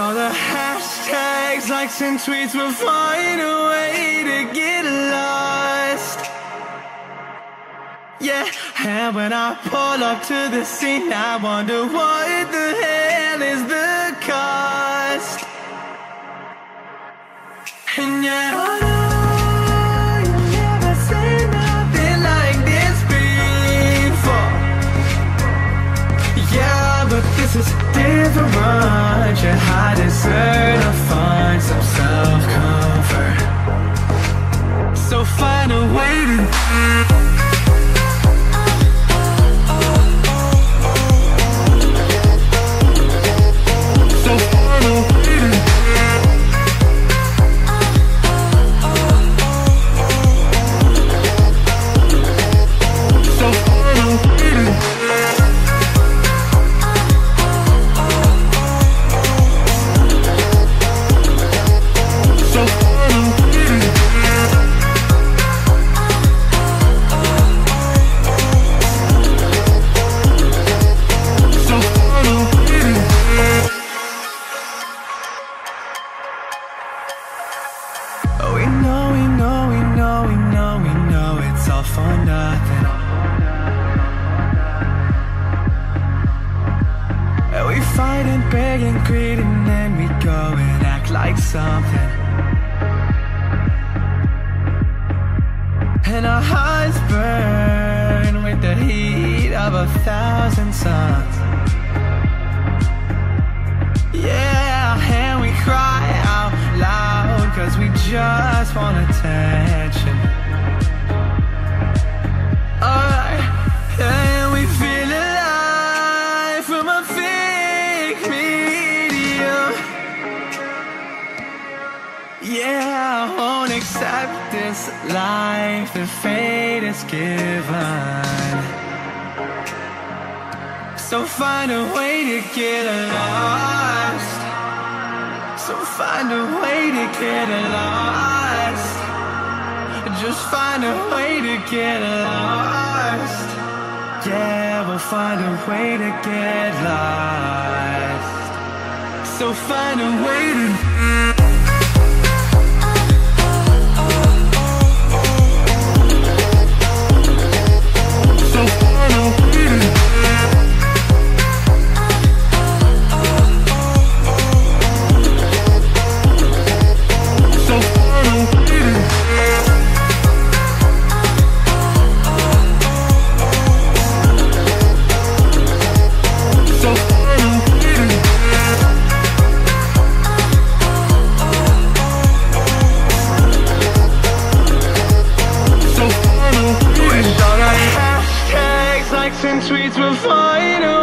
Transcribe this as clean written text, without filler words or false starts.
All the hashtags, likes and tweets will find a way to get lost. Yeah, and when I pull up to the scene, I wonder what the hell is the cost. And yeah, I know you've never seen nothing like this before. Yeah, but this is different. You deserve to find some self-comfort. So find a way to and our hearts burn with the heat of 1,000 suns. Yeah, and we cry out loud 'cause we just want attention. And we feel alive from a fake medium. Yeah, I won't accept this life that fate is given. So find a way to get lost. So find a way to get lost. Just find a way to get lost. Yeah, we'll find a way to get lost. So find a way to and tweets will find a